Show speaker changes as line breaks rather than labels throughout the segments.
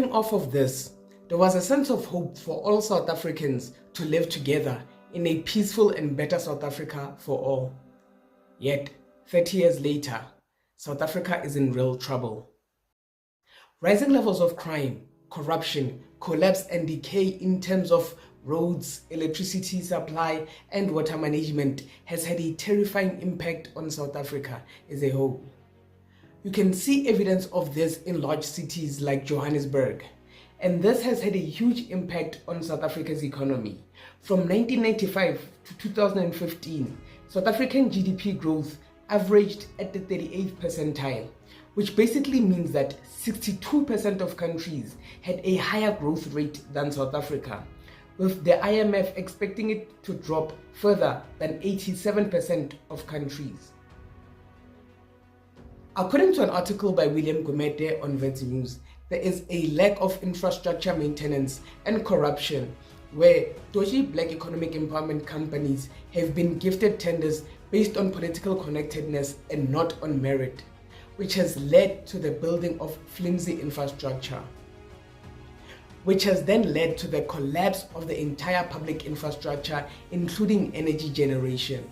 Coming off of this, there was a sense of hope for all South Africans to live together in a peaceful and better South Africa for all. Yet, 30 years later, South Africa is in real trouble. Rising levels of crime, corruption, collapse and decay in terms of roads, electricity supply and water management has had a terrifying impact on South Africa as a whole. You can see evidence of this in large cities like Johannesburg, and this has had a huge impact on South Africa's economy. From 1995 to 2015, South African GDP growth averaged at the 38th percentile, which basically means that 62% of countries had a higher growth rate than South Africa, with the IMF expecting it to drop further than 87% of countries. According to an article by William Gumede on Wits News, there is a lack of infrastructure maintenance and corruption, where dodgy black economic empowerment companies have been gifted tenders based on political connectedness and not on merit, which has led to the building of flimsy infrastructure, which has then led to the collapse of the entire public infrastructure, including energy generation.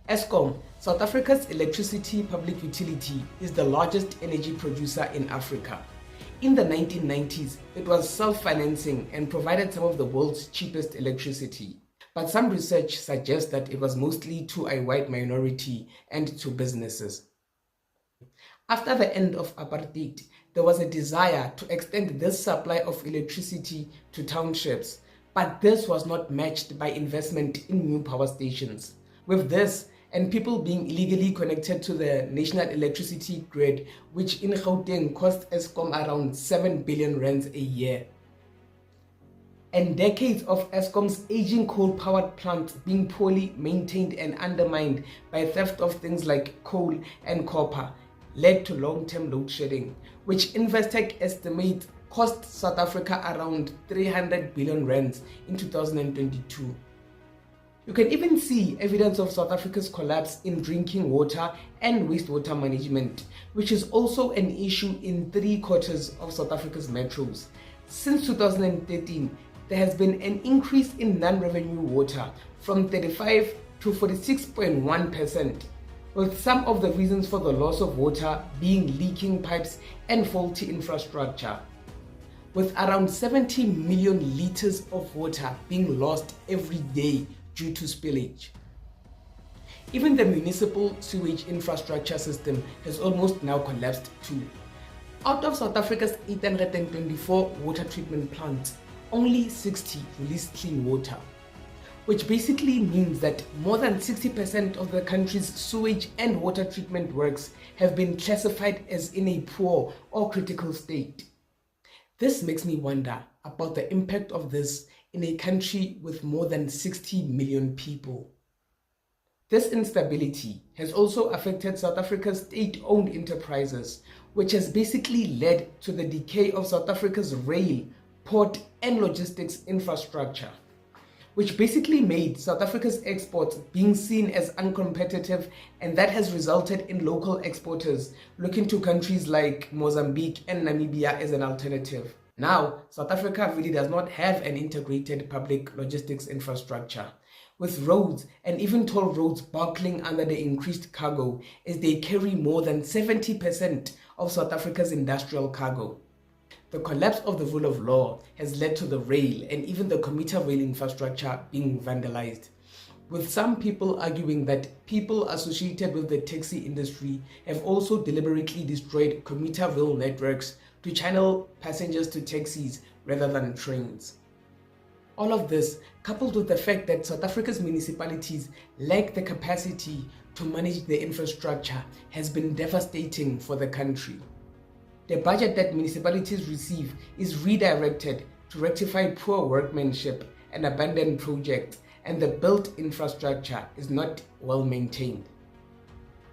Eskom, South Africa's electricity public utility, is the largest energy producer in Africa. In the 1990s, it was self-financing and provided some of the world's cheapest electricity. But some research suggests that it was mostly to a white minority and to businesses. After the end of Apartheid, there was a desire to extend this supply of electricity to townships, but this was not matched by investment in new power stations. With this, and people being illegally connected to the national electricity grid, which in Gauteng cost Eskom around 7 billion rands a year. And decades of Eskom's aging coal-powered plants being poorly maintained and undermined by theft of things like coal and copper led to long-term load shedding, which Investec estimates cost South Africa around 300 billion rands in 2022. You can even see evidence of South Africa's collapse in drinking water and wastewater management, which is also an issue in 3/4 of South Africa's metros. Since 2013, there has been an increase in non-revenue water from 35 to 46.1%, with some of the reasons for the loss of water being leaking pipes and faulty infrastructure, with around 70 million liters of water being lost every day due to spillage. Even the municipal sewage infrastructure system has almost now collapsed too. Out of South Africa's 824 water treatment plants, only 60 release clean water, which basically means that more than 60% of the country's sewage and water treatment works have been classified as in a poor or critical state. This makes me wonder about the impact of this in a country with more than 60 million people. This instability has also affected South Africa's state-owned enterprises, which has basically led to the decay of South Africa's rail, port and logistics infrastructure, which basically made South Africa's exports being seen as uncompetitive, and that has resulted in local exporters looking to countries like Mozambique and Namibia as an alternative. Now, South Africa really does not have an integrated public logistics infrastructure, with roads and even toll roads buckling under the increased cargo as they carry more than 70% of South Africa's industrial cargo. The collapse of the rule of law has led to the rail and even the commuter rail infrastructure being vandalized, with some people arguing that people associated with the taxi industry have also deliberately destroyed commuter rail networks to channel passengers to taxis rather than trains. All of this, coupled with the fact that South Africa's municipalities lack the capacity to manage the infrastructure, has been devastating for the country. The budget that municipalities receive is redirected to rectify poor workmanship and abandoned projects, and the built infrastructure is not well maintained.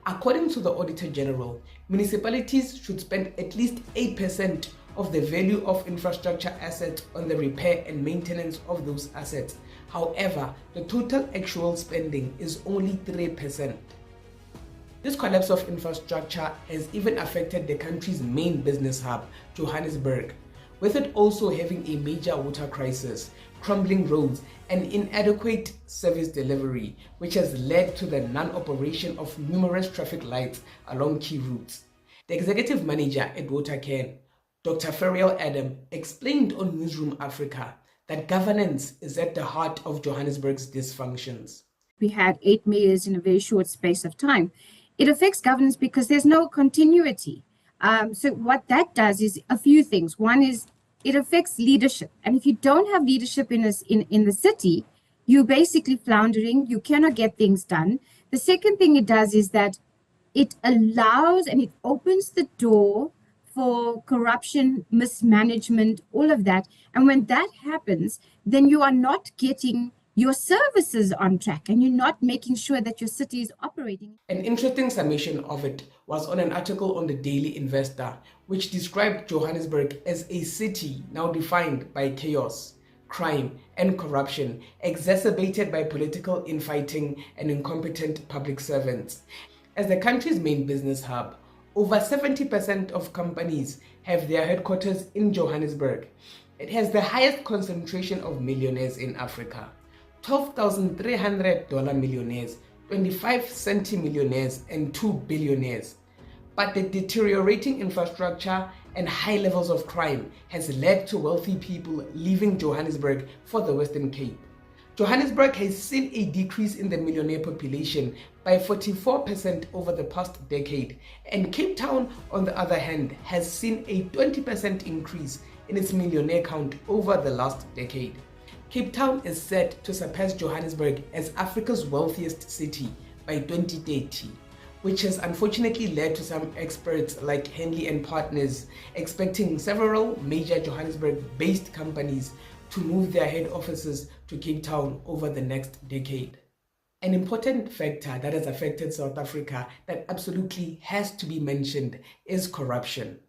According to the Auditor General, municipalities should spend at least 8% of the value of infrastructure assets on the repair and maintenance of those assets. However, the total actual spending is only 3%. This collapse of infrastructure has even affected the country's main business hub, Johannesburg, with it also having a major water crisis, crumbling roads, and inadequate service delivery, which has led to the non-operation of numerous traffic lights along key routes. The executive manager at WaterCan, Dr. Ferial Adam, explained on Newsroom Africa that governance is at the heart of Johannesburg's dysfunctions.
We had 8 mayors in a very short space of time. It affects governance because there's no continuity. So what that does is a few things. One is it affects leadership. And if you don't have leadership in the city, you're basically floundering. You cannot get things done. The second thing it does is that it allows and it opens the door for corruption, mismanagement, all of that. And when that happens, then you are not getting your services on track and you're not making sure that your city is operating.
An interesting summation of it was on an article on the Daily Investor, which described Johannesburg as a city now defined by chaos, crime, and corruption, exacerbated by political infighting and incompetent public servants. As the country's main business hub, over 70% of companies have their headquarters in Johannesburg. It has the highest concentration of millionaires in Africa. 12,300 dollar millionaires, 25 centimillionaires, and 2 billionaires. But the deteriorating infrastructure and high levels of crime has led to wealthy people leaving Johannesburg for the Western Cape. Johannesburg has seen a decrease in the millionaire population by 44% over the past decade, and Cape Town, on the other hand, has seen a 20% increase in its millionaire count over the last decade. Cape Town is set to surpass Johannesburg as Africa's wealthiest city by 2030, which has unfortunately led to some experts like Henley and Partners expecting several major Johannesburg-based companies to move their head offices to Cape Town over the next decade. An important factor that has affected South Africa that absolutely has to be mentioned is corruption.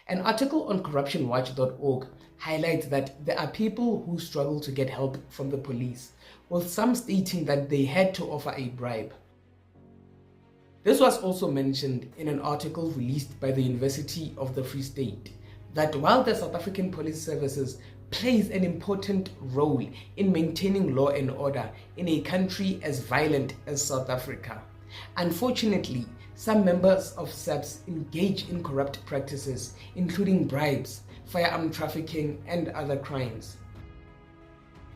An article on corruptionwatch.org highlights that there are people who struggle to get help from the police, with some stating that they had to offer a bribe. This was also mentioned in an article released by the University of the Free State, that while the South African Police Services plays an important role in maintaining law and order in a country as violent as South Africa, unfortunately, some members of SAPS engage in corrupt practices, including bribes, firearm trafficking, and other crimes.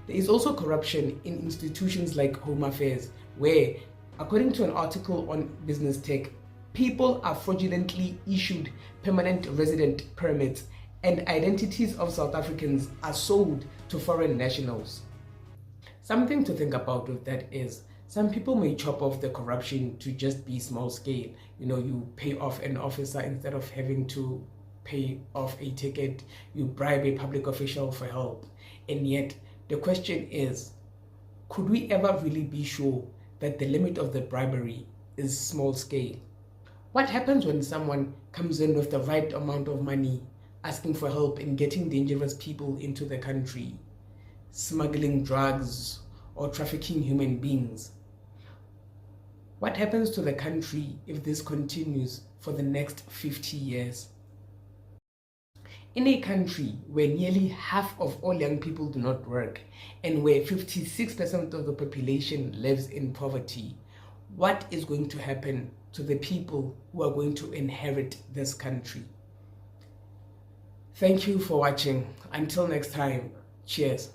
There is also corruption in institutions like Home Affairs, where, according to an article on Business Tech, people are fraudulently issued permanent resident permits and identities of South Africans are sold to foreign nationals. Something to think about with that is, some people may chop off the corruption to just be small scale. You pay off an officer instead of having to pay off a ticket. You bribe a public official for help. And yet, the question is, could we ever really be sure that the limit of the bribery is small scale? What happens when someone comes in with the right amount of money, asking for help in getting dangerous people into the country, smuggling drugs, or trafficking human beings? What happens to the country if this continues for the next 50 years? In a country where nearly half of all young people do not work and where 56% of the population lives in poverty, what is going to happen to the people who are going to inherit this country? Thank you for watching. Until next time, cheers.